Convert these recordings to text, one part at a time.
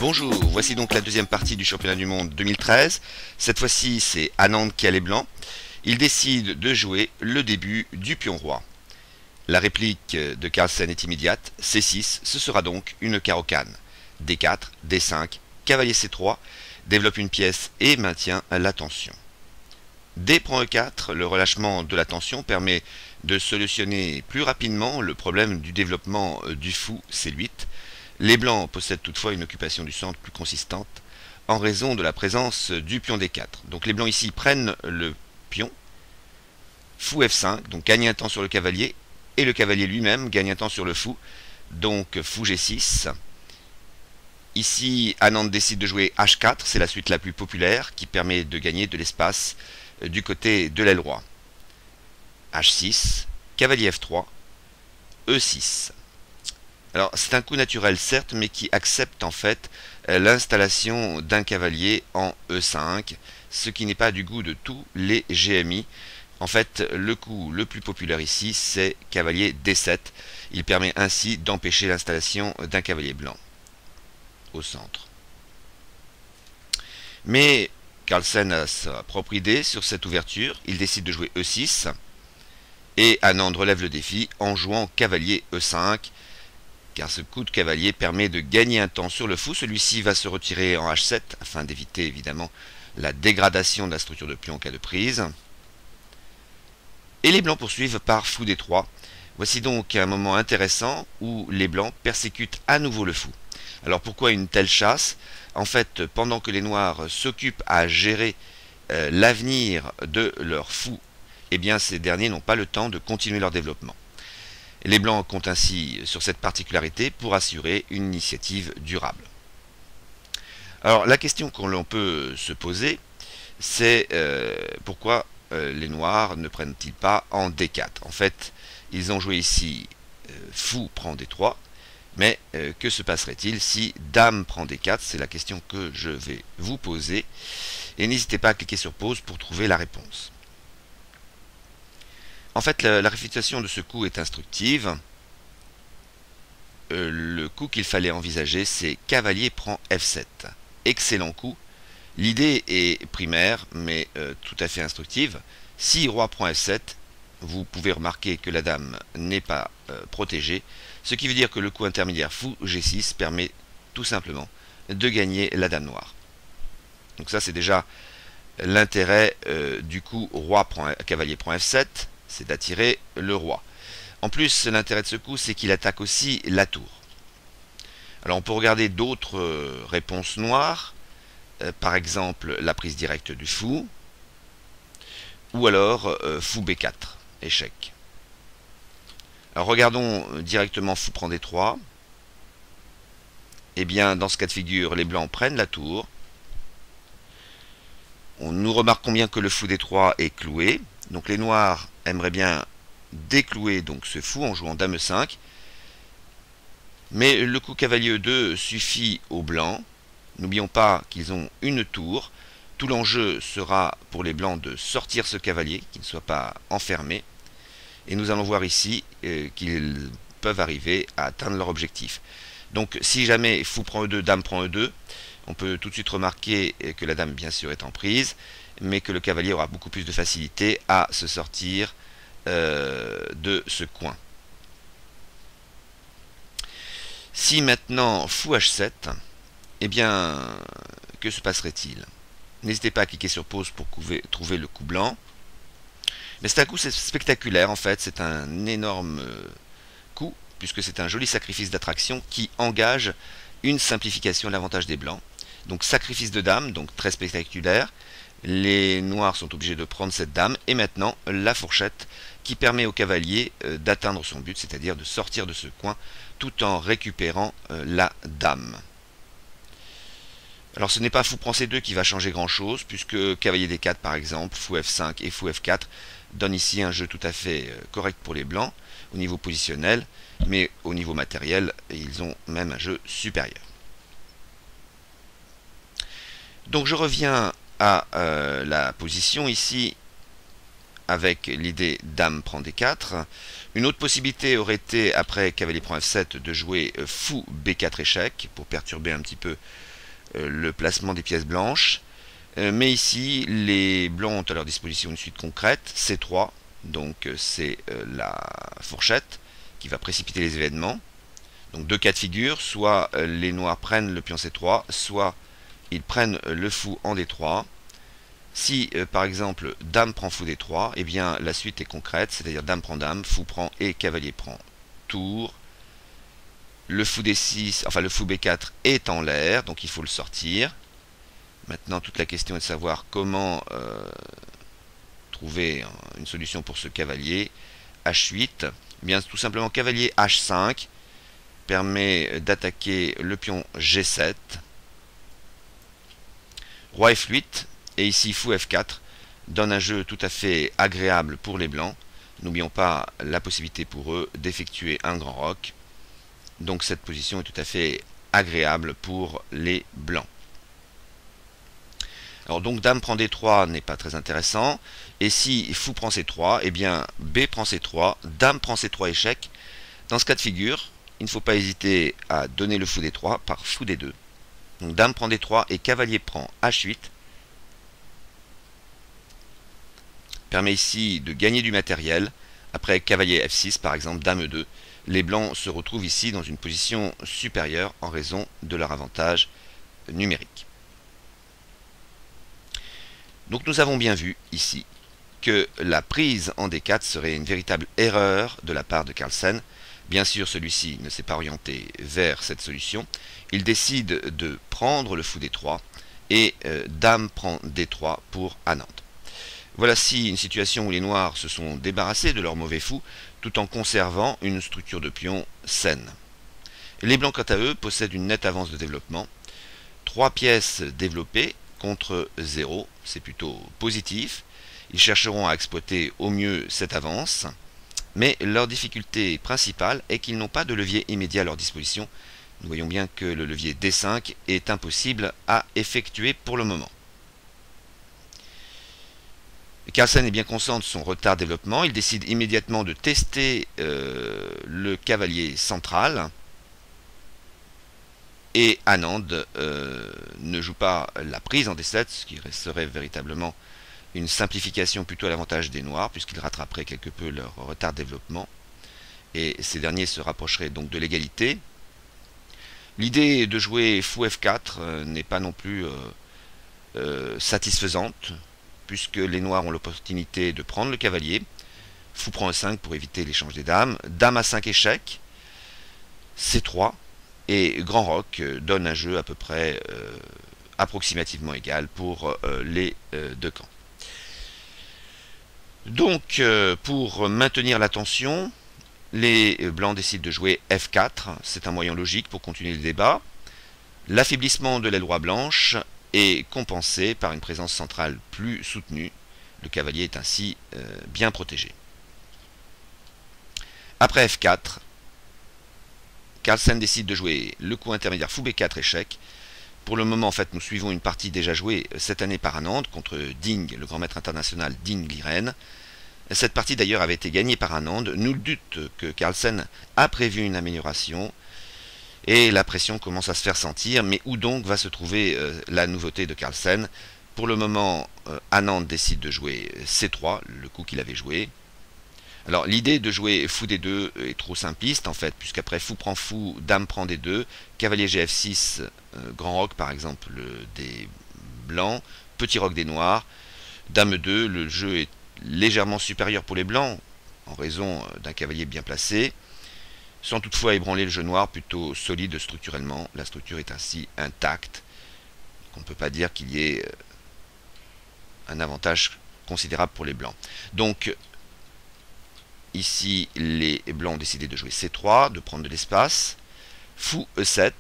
Bonjour, voici donc la deuxième partie du championnat du monde 2013. Cette fois-ci, c'est Anand qui a les blancs. Il décide de jouer le début du pion roi. La réplique de Carlsen est immédiate. C6, ce sera donc une carocane. D4, D5, cavalier C3, développe une pièce et maintient la tension. D prend E4, le relâchement de la tension permet de solutionner plus rapidement le problème du développement du fou C8. Les blancs possèdent toutefois une occupation du centre plus consistante en raison de la présence du pion D4. Donc les blancs ici prennent le pion, fou F5, donc gagne un temps sur le cavalier, et le cavalier lui-même gagne un temps sur le fou, donc fou G6. Ici, Anand décide de jouer H4, c'est la suite la plus populaire qui permet de gagner de l'espace du côté de l'aile roi. H6, cavalier F3, E6. Alors c'est un coup naturel certes, mais qui accepte en fait l'installation d'un cavalier en E5, ce qui n'est pas du goût de tous les GMI. En fait, le coup le plus populaire ici, c'est cavalier D7. Il permet ainsi d'empêcher l'installation d'un cavalier blanc au centre. Mais Carlsen a sa propre idée sur cette ouverture. Il décide de jouer E6 et Anand relève le défi en jouant cavalier E5, car ce coup de cavalier permet de gagner un temps sur le fou. Celui-ci va se retirer en H7 afin d'éviter évidemment la dégradation de la structure de pion en cas de prise. Et les blancs poursuivent par fou D3. Voici donc un moment intéressant où les blancs persécutent à nouveau le fou. Alors pourquoi une telle chasse? En fait, pendant que les noirs s'occupent à gérer l'avenir de leur fou, eh bien ces derniers n'ont pas le temps de continuer leur développement. Les blancs comptent ainsi sur cette particularité pour assurer une initiative durable. Alors la question que l'on peut se poser, c'est pourquoi les noirs ne prennent-ils pas en D4? En fait, ils ont joué ici fou prend D3, mais que se passerait-il si dame prend D4? C'est la question que je vais vous poser. Et n'hésitez pas à cliquer sur pause pour trouver la réponse. En fait, la réfutation de ce coup est instructive. Le coup qu'il fallait envisager, c'est cavalier prend F7. Excellent coup. L'idée est primaire, mais tout à fait instructive. Si roi prend F7, vous pouvez remarquer que la dame n'est pas protégée, ce qui veut dire que le coup intermédiaire fou G6 permet tout simplement de gagner la dame noire. Donc ça, c'est déjà l'intérêt du coup cavalier prend F7. C'est d'attirer le roi. En plus, l'intérêt de ce coup, c'est qu'il attaque aussi la tour. Alors on peut regarder d'autres réponses noires, par exemple la prise directe du fou, ou alors fou B4, échec. Alors regardons directement fou prend D3. Eh bien, dans ce cas de figure, les blancs prennent la tour. Nous remarquons bien que le fou D3 est cloué. Donc les noirs aimeraient bien déclouer donc ce fou en jouant dame 5. Mais le coup cavalier E2 suffit aux blancs. N'oublions pas qu'ils ont une tour. Tout l'enjeu sera pour les blancs de sortir ce cavalier, qui ne soit pas enfermé. Et nous allons voir ici qu'ils peuvent arriver à atteindre leur objectif. Donc si jamais fou prend E2, dame prend E2, on peut tout de suite remarquer que la dame bien sûr est en prise, mais que le cavalier aura beaucoup plus de facilité à se sortir de ce coin. Si maintenant fou H7, eh bien, que se passerait-il? N'hésitez pas à cliquer sur pause pour trouver le coup blanc. Mais c'est un coup spectaculaire en fait, c'est un énorme coup, puisque c'est un joli sacrifice d'attraction qui engage une simplification à l'avantage des blancs. Donc sacrifice de dame, donc très spectaculaire. Les noirs sont obligés de prendre cette dame, et maintenant la fourchette qui permet au cavalier d'atteindre son but, c'est-à-dire de sortir de ce coin tout en récupérant la dame. Alors ce n'est pas fou prend C2 qui va changer grand chose, puisque cavalier D4 par exemple, fou F5 et fou F4 donnent ici un jeu tout à fait correct pour les blancs au niveau positionnel, mais au niveau matériel, ils ont même un jeu supérieur. Donc je reviens à la position ici avec l'idée dame prend D4. Une autre possibilité aurait été, après cavalier prend F7, de jouer fou B4 échec pour perturber un petit peu le placement des pièces blanches. Mais ici, les blancs ont à leur disposition une suite concrète, C3, donc c'est la fourchette qui va précipiter les événements. Donc deux cas de figure, soit les noirs prennent le pion C3, soit ils prennent le fou en D3. Si par exemple dame prend fou D3, eh bien la suite est concrète, c'est-à-dire dame prend dame, fou prend et cavalier prend tour. Le fou D6, enfin le fou B4 est en l'air, donc il faut le sortir. Maintenant toute la question est de savoir comment trouver une solution pour ce cavalier. H8, eh bien tout simplement cavalier H5 permet d'attaquer le pion G7. Roi F8, et ici fou F4 donne un jeu tout à fait agréable pour les blancs. N'oublions pas la possibilité pour eux d'effectuer un grand roc. Donc cette position est tout à fait agréable pour les blancs. Alors donc dame prend D3 n'est pas très intéressant. Et si fou prend C3, eh bien B prend C3, dame prend C3 échec. Dans ce cas de figure, il ne faut pas hésiter à donner le fou D3 par fou D2. Donc dame prend D3 et cavalier prend H8. Permet ici de gagner du matériel. Après cavalier F6 par exemple, dame E2, les blancs se retrouvent ici dans une position supérieure en raison de leur avantage numérique. Donc nous avons bien vu ici que la prise en D4 serait une véritable erreur de la part de Carlsen. Bien sûr, celui-ci ne s'est pas orienté vers cette solution. Il décide de prendre le fou D3 et dame prend D3 pour Anand. Voici une situation où les noirs se sont débarrassés de leur mauvais fou tout en conservant une structure de pion saine. Les blancs, quant à eux, possèdent une nette avance de développement. 3 pièces développées contre 0, c'est plutôt positif. Ils chercheront à exploiter au mieux cette avance, mais leur difficulté principale est qu'ils n'ont pas de levier immédiat à leur disposition. Nous voyons bien que le levier D5 est impossible à effectuer pour le moment. Carlsen est bien conscient de son retard de développement. Il décide immédiatement de tester le cavalier central. Et Anand ne joue pas la prise en D7, ce qui serait véritablement une simplification plutôt à l'avantage des noirs, puisqu'ils rattraperaient quelque peu leur retard de développement. Et ces derniers se rapprocheraient donc de l'égalité. L'idée de jouer fou F4 n'est pas non plus satisfaisante, puisque les noirs ont l'opportunité de prendre le cavalier. Fou prend E5 pour éviter l'échange des dames. Dame A5 échec. C3. Et grand roc donne un jeu à peu près approximativement égal pour les deux camps. Donc, pour maintenir la tension, les blancs décident de jouer F4. C'est un moyen logique pour continuer le débat. L'affaiblissement de l'aile droite blanche est compensé par une présence centrale plus soutenue. Le cavalier est ainsi bien protégé. Après F4, Carlsen décide de jouer le coup intermédiaire fou B4 échec. Pour le moment, en fait, nous suivons une partie déjà jouée cette année par Anand contre Ding, le grand maître international Ding Liren. Cette partie d'ailleurs avait été gagnée par Anand. Nul doute que Carlsen a prévu une amélioration et la pression commence à se faire sentir. Mais où donc va se trouver la nouveauté de Carlsen? Pour le moment, Anand décide de jouer C3, le coup qu'il avait joué. Alors l'idée de jouer fou D2 est trop simpliste en fait, puisqu'après fou prend fou, dame prend D2, cavalier GF6, grand roc par exemple des blancs, petit roc des noirs, dame E2, le jeu est légèrement supérieur pour les blancs, en raison d'un cavalier bien placé, sans toutefois ébranler le jeu noir, plutôt solide structurellement. La structure est ainsi intacte, on ne peut pas dire qu'il y ait un avantage considérable pour les blancs. Donc ici, les blancs ont décidé de jouer C3, de prendre de l'espace, fou E7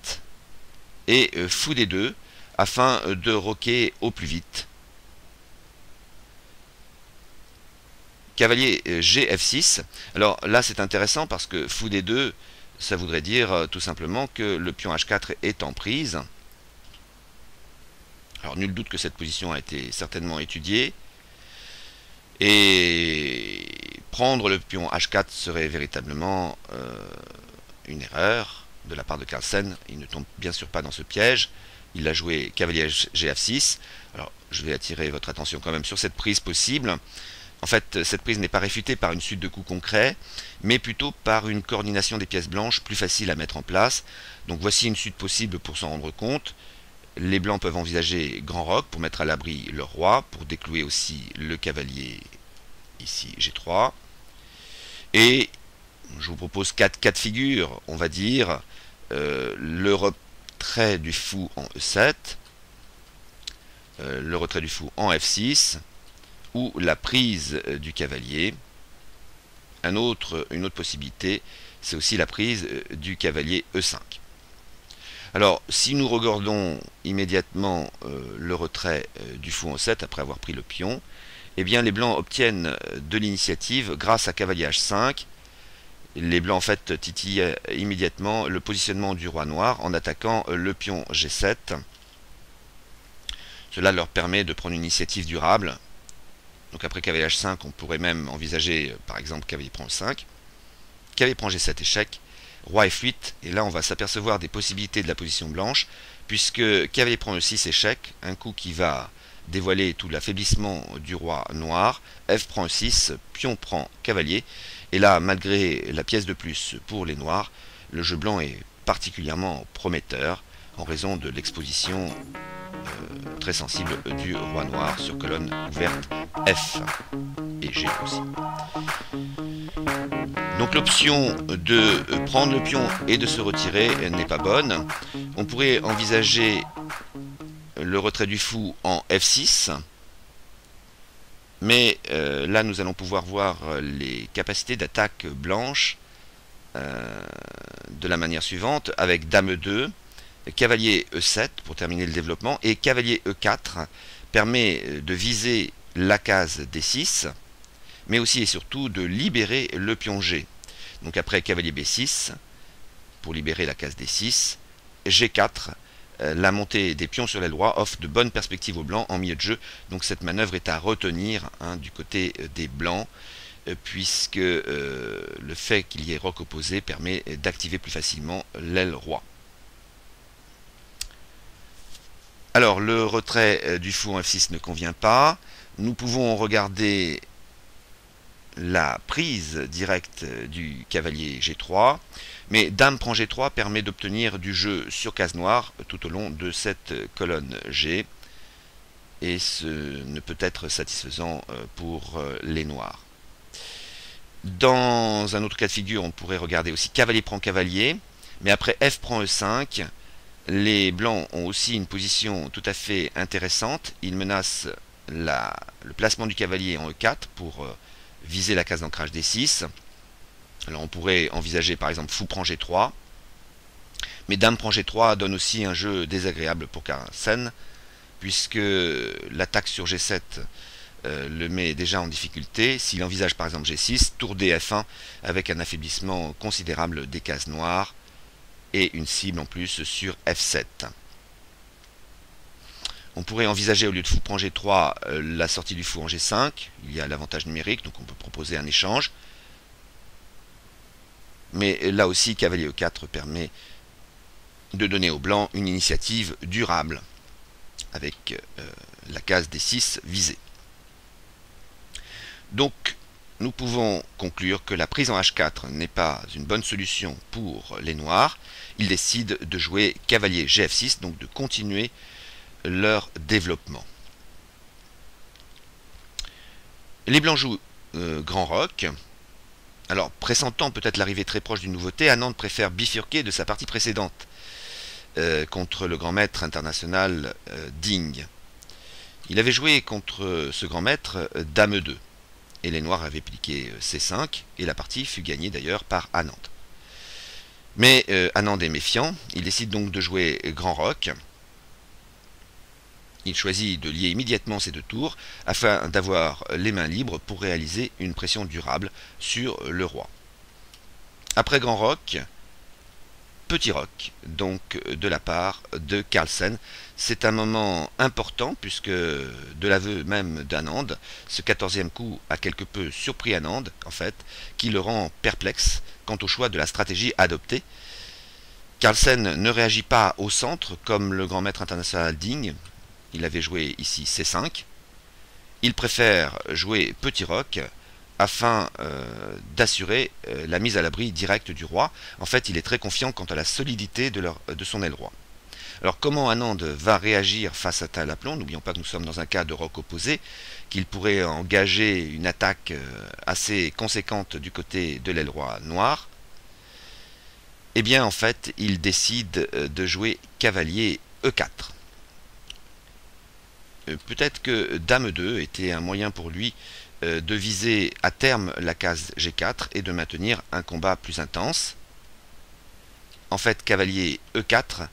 et fou D2 afin de roquer au plus vite. Cavalier GF6. Alors là, c'est intéressant parce que fou D2, ça voudrait dire tout simplement que le pion H4 est en prise. Alors nul doute que cette position a été certainement étudiée. Et prendre le pion H4 serait véritablement une erreur de la part de Carlsen. Il ne tombe bien sûr pas dans ce piège. il a joué cavalier GF6. Alors, je vais attirer votre attention quand même sur cette prise possible. En fait, cette prise n'est pas réfutée par une suite de coups concrets, mais plutôt par une coordination des pièces blanches plus facile à mettre en place. Donc voici une suite possible pour s'en rendre compte. Les blancs peuvent envisager grand roc pour mettre à l'abri leur roi, pour déclouer aussi le cavalier ici G3. Et je vous propose 4 cas de figure, on va dire le retrait du fou en E7, le retrait du fou en F6, ou la prise du cavalier. Une autre possibilité, c'est aussi la prise du cavalier E5. Alors, si nous regardons immédiatement le retrait du fou en 7 après avoir pris le pion, eh bien les blancs obtiennent de l'initiative grâce à cavalier H5. Les blancs en fait titillent immédiatement le positionnement du roi noir en attaquant le pion G7. Cela leur permet de prendre une initiative durable. Donc après cavalier H5, on pourrait même envisager par exemple cavalier prend E5, cavalier prend G7 échec, roi F8, et là on va s'apercevoir des possibilités de la position blanche, puisque cavalier prend E6 échec, un coup qui va dévoiler tout l'affaiblissement du roi noir, F prend E6, pion prend cavalier, et là malgré la pièce de plus pour les noirs, le jeu blanc est particulièrement prometteur en raison de l'exposition très sensible du roi noir sur colonne ouverte F et G aussi. Donc l'option de prendre le pion et de se retirer n'est pas bonne. On pourrait envisager le retrait du fou en F6, mais là nous allons pouvoir voir les capacités d'attaque blanche de la manière suivante, avec dame E2, cavalier E7 pour terminer le développement, et cavalier E4 permet de viser la case D6, mais aussi et surtout de libérer le pion G. Donc après cavalier B6, pour libérer la case D6, G4, la montée des pions sur l'aile droite offre de bonnes perspectives aux blancs en milieu de jeu, donc cette manœuvre est à retenir du côté des blancs, puisque le fait qu'il y ait roc opposé permet d'activer plus facilement l'aile roi. Alors, le retrait du fou en F6 ne convient pas. Nous pouvons regarder la prise directe du cavalier G3, mais dame prend G3 permet d'obtenir du jeu sur case noire tout au long de cette colonne G, et ce ne peut être satisfaisant pour les noirs. Dans un autre cas de figure, on pourrait regarder aussi cavalier prend cavalier, mais après F prend E5, les blancs ont aussi une position tout à fait intéressante. Ils menacent le placement du cavalier en E4 pour viser la case d'ancrage D6. Alors on pourrait envisager par exemple fou prend G3, mais dame prend G3 donne aussi un jeu désagréable pour Carlsen, puisque l'attaque sur G7 le met déjà en difficulté. S'il envisage par exemple G6, tour DF1 avec un affaiblissement considérable des cases noires et une cible en plus sur F7. On pourrait envisager au lieu de fou prend G3 la sortie du fou en G5. Il y a l'avantage numérique, donc on peut proposer un échange. Mais là aussi, cavalier E4 permet de donner aux blancs une initiative durable avec la case D6 visée. Donc, nous pouvons conclure que la prise en H4 n'est pas une bonne solution pour les noirs. Ils décident de jouer cavalier GF6, donc de continuer leur développement. Les blancs jouent grand roc. Alors, pressentant peut-être l'arrivée très proche d'une nouveauté, Anand préfère bifurquer de sa partie précédente contre le grand maître international Ding. Il avait joué contre ce grand maître dame E2. Et les noirs avaient piqué C5, et la partie fut gagnée d'ailleurs par Anand. Mais Anand est méfiant, il décide donc de jouer grand roc. Il choisit de lier immédiatement ces deux tours, afin d'avoir les mains libres pour réaliser une pression durable sur le roi. Après grand roc, petit roc, donc de la part de Carlsen. C'est un moment important puisque, de l'aveu même d'Anand, ce 14e coup a quelque peu surpris Anand, en fait, qui le rend perplexe quant au choix de la stratégie adoptée. Carlsen ne réagit pas au centre comme le grand maître international Ding. Il avait joué ici C5. Il préfère jouer petit roc afin d'assurer la mise à l'abri directe du roi. En fait, il est très confiant quant à la solidité de son aile roi. Alors comment Anand va réagir face à Talaplon? N'oublions pas que nous sommes dans un cas de roc opposé, qu'il pourrait engager une attaque assez conséquente du côté de l'aile roi noir. Eh bien en fait, il décide de jouer cavalier E4. Peut-être que Dame 2 était un moyen pour lui de viser à terme la case G4 et de maintenir un combat plus intense. En fait, cavalier E4,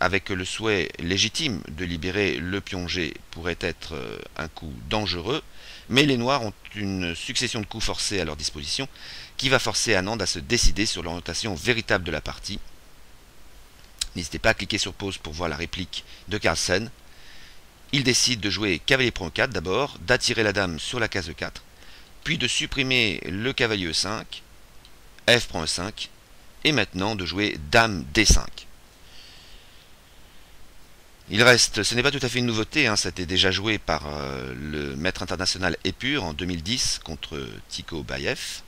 avec le souhait légitime de libérer le pion G, pourrait être un coup dangereux, mais les noirs ont une succession de coups forcés à leur disposition qui va forcer Anand à se décider sur l'orientation véritable de la partie. N'hésitez pas à cliquer sur pause pour voir la réplique de Carlsen. Il décide de jouer cavalier prend 4 d'abord, d'attirer la dame sur la case E4, puis de supprimer le cavalier E5, F prend E5, et maintenant de jouer dame D5. Il reste, ce n'est pas tout à fait une nouveauté, ça a été déjà joué par le maître international Épure en 2010 contre Tycho Bayev.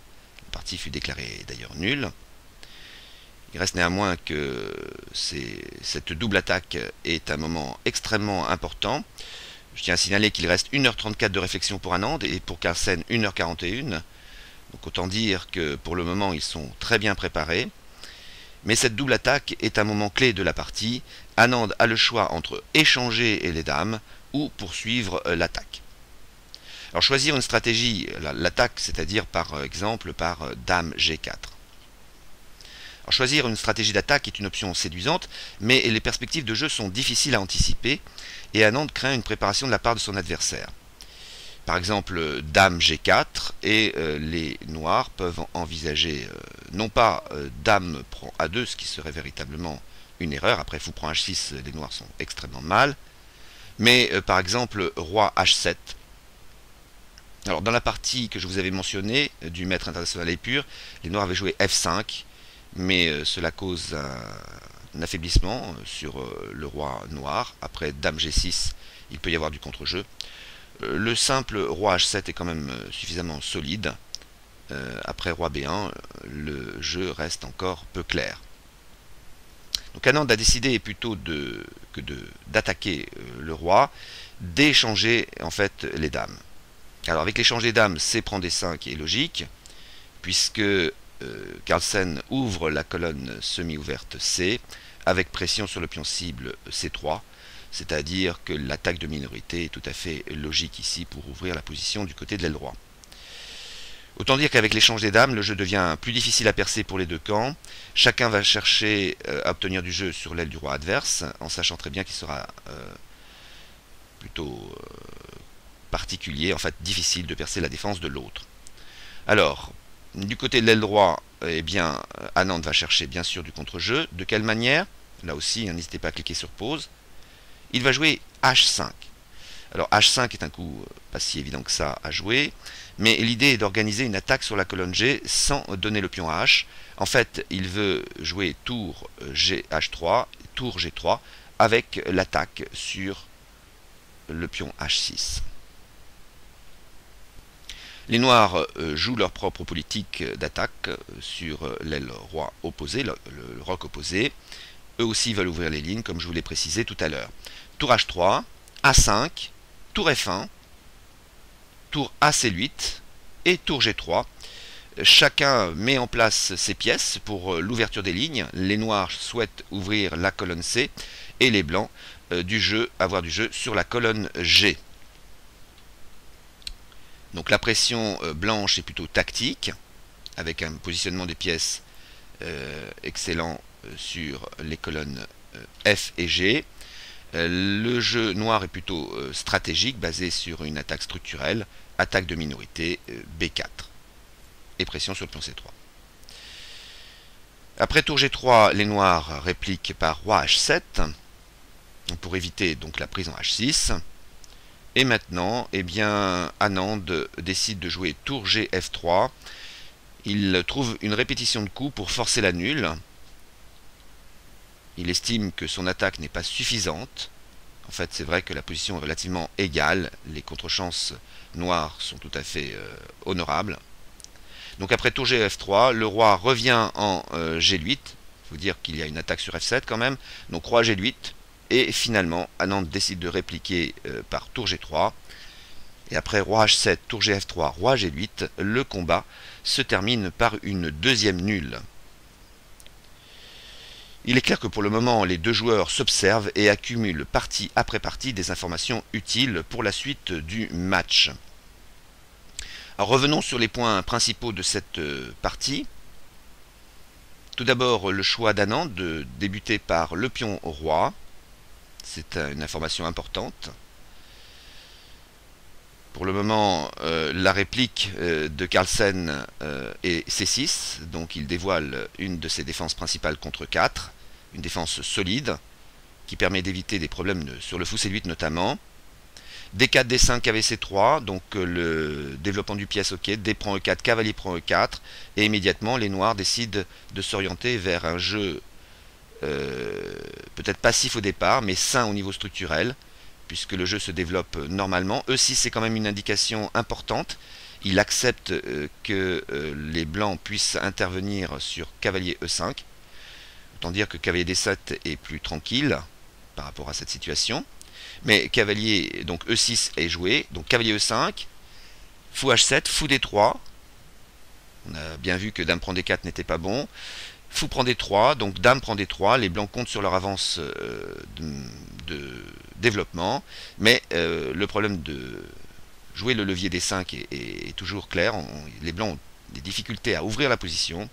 La partie fut déclarée d'ailleurs nulle. Il reste néanmoins que cette double attaque est un moment extrêmement important. Je tiens à signaler qu'il reste 1h34 de réflexion pour Anand et pour Carlsen 1h41. Donc autant dire que pour le moment ils sont très bien préparés. Mais cette double attaque est un moment clé de la partie. Anand a le choix entre échanger les dames ou poursuivre l'attaque. Alors choisir une stratégie, l'attaque, c'est-à-dire par exemple par dame G4. Alors, choisir une stratégie d'attaque est une option séduisante, mais les perspectives de jeu sont difficiles à anticiper et Anand craint une préparation de la part de son adversaire. Par exemple, dame G4 et les noirs peuvent envisager non pas dame prend A2, ce qui serait véritablement une erreur, après fou prend H6, les noirs sont extrêmement mal, mais par exemple roi H7. Alors dans la partie que je vous avais mentionnée du maître international Épure, les noirs avaient joué F5, mais cela cause un affaiblissement sur le roi noir. Après dame G6, il peut y avoir du contre-jeu. Le simple roi H7 est quand même suffisamment solide. Après roi B1, le jeu reste encore peu clair. Donc Anand a décidé plutôt d'attaquer le roi, d'échanger en fait les dames. Alors avec l'échange des dames, C prend D5 est logique, puisque Carlsen ouvre la colonne semi-ouverte C, avec pression sur le pion cible C3, c'est-à-dire que l'attaque de minorité est tout à fait logique ici pour ouvrir la position du côté de l'aile droit. Autant dire qu'avec l'échange des dames, le jeu devient plus difficile à percer pour les deux camps. Chacun va chercher à obtenir du jeu sur l'aile du roi adverse, en sachant très bien qu'il sera plutôt particulier, en fait difficile de percer la défense de l'autre. Alors, du côté de l'aile droit, eh bien, Anand va chercher bien sûr du contre-jeu. De quelle manière? Là aussi, n'hésitez pas à cliquer sur pause. Il va jouer H5. Alors H5 est un coup pas si évident que ça à jouer, mais l'idée est d'organiser une attaque sur la colonne G sans donner le pion à H. En fait, il veut jouer tour GH3, tour G3, avec l'attaque sur le pion H6. Les noirs jouent leur propre politique d'attaque sur l'aile roi opposée, le roc opposé. Eux aussi veulent ouvrir les lignes, comme je vous l'ai précisé tout à l'heure. Tour H3, A5, tour F1, tour AC8 et tour G3. Chacun met en place ses pièces pour l'ouverture des lignes. Les noirs souhaitent ouvrir la colonne C et les blancs avoir du jeu sur la colonne G. Donc la pression blanche est plutôt tactique, avec un positionnement des pièces excellent sur les colonnes F et G. Le jeu noir est plutôt stratégique, basé sur une attaque structurelle, attaque de minorité B4, et pression sur le pion C3. Après tour G3, les noirs répliquent par roi H7, pour éviter donc la prise en H6. Et maintenant, eh bien, Anand décide de jouer tour G F3. Il trouve une répétition de coups pour forcer la nulle. Il estime que son attaque n'est pas suffisante. En fait, c'est vrai que la position est relativement égale. Les contre-chances noires sont tout à fait honorables. Donc après tour G-F3, le roi revient en G8. Il faut dire qu'il y a une attaque sur F7 quand même. Donc roi G8. Et finalement, Anand décide de répliquer par tour G3. Et après roi H7, tour Gf3, roi G8, le combat se termine par une deuxième nulle. Il est clair que pour le moment, les deux joueurs s'observent et accumulent partie après partie des informations utiles pour la suite du match. Alors revenons sur les points principaux de cette partie. Tout d'abord, le choix d'Anand de débuter par le pion au roi. C'est une information importante. Pour le moment, la réplique de Carlsen est C6, donc il dévoile une de ses défenses principales contre 4, une défense solide, qui permet d'éviter des problèmes sur le fou C8 notamment. D4, D5, cavalier C3, donc le développement du pièce ok, D prend E4, cavalier prend E4, et immédiatement les noirs décident de s'orienter vers un jeu peut-être passif au départ, mais sain au niveau structurel, puisque le jeu se développe normalement. E6 c'est quand même une indication importante. Il accepte que les blancs puissent intervenir sur cavalier E5. Autant dire que cavalier D7 est plus tranquille par rapport à cette situation. Mais cavalier, donc E6 est joué. Donc cavalier E5, fou H7, fou D3. On a bien vu que dame prend D4 n'était pas bon. Fou prend D3, donc dame prend D3, les blancs comptent sur leur avance de développement, mais le problème de jouer le levier D5 est toujours clair. Les blancs ont des difficultés à ouvrir la position,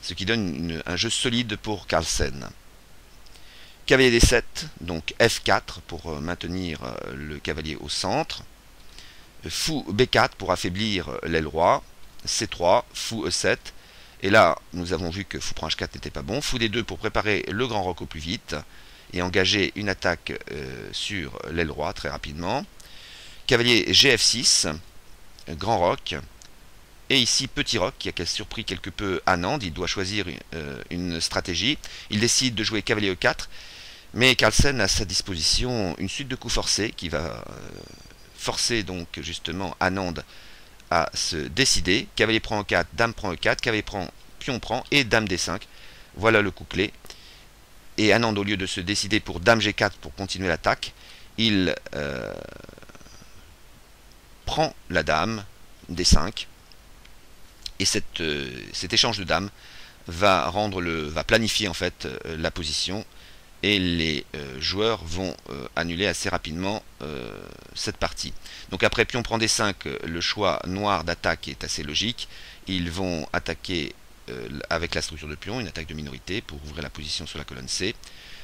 ce qui donne un jeu solide pour Carlsen. Cavalier D7, donc F4 pour maintenir le cavalier au centre. Fou B4 pour affaiblir l'aile roi. C3, fou E7. Et là, nous avons vu que fou prend H4 n'était pas bon. Fou D2 pour préparer le grand roc au plus vite et engager une attaque sur l'aile roi très rapidement. Cavalier GF6, grand roc. Et ici, petit roc qui a surpris quelque peu Anand. Il doit choisir une stratégie. Il décide de jouer cavalier E4. Mais Carlsen a à sa disposition une suite de coups forcés qui va forcer donc justement Anand à se décider. Cavalier prend E4, dame prend E4, cavalier prend, pion prend et dame D5. Voilà le coup clé. Et Anand, au lieu de se décider pour dame G4 pour continuer l'attaque, il prend la dame D5. Et cet échange de dames va planifier en fait la position. Et les joueurs vont annuler assez rapidement cette partie. Donc après pion prend D5, le choix noir d'attaque est assez logique. Ils vont attaquer avec la structure de pion, une attaque de minorité pour ouvrir la position sur la colonne C.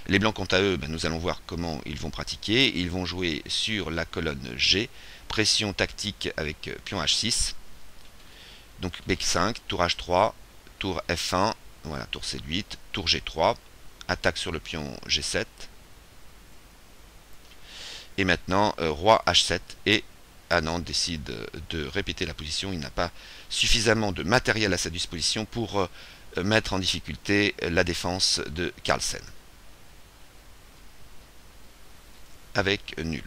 Les blancs quant à eux, nous allons voir comment ils vont pratiquer. Ils vont jouer sur la colonne G, pression tactique avec pion H6. Donc B5, tour H3, tour F1, voilà, tour C8, tour G3. Attaque sur le pion G7. Et maintenant, roi H7. Et Anand décide de répéter la position. Il n'a pas suffisamment de matériel à sa disposition pour mettre en difficulté la défense de Carlsen. Avec nul.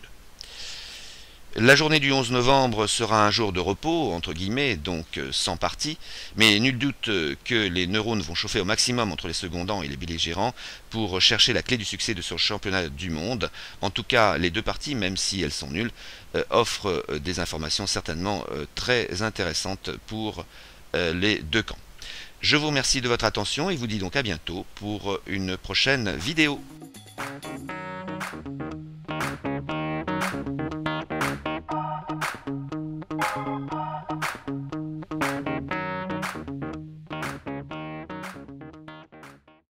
La journée du 11 novembre sera un jour de repos, entre guillemets, donc sans partie, mais nul doute que les neurones vont chauffer au maximum entre les secondants et les belligérants pour chercher la clé du succès de ce championnat du monde. En tout cas, les deux parties, même si elles sont nulles, offrent des informations certainement très intéressantes pour les deux camps. Je vous remercie de votre attention et vous dis donc à bientôt pour une prochaine vidéo.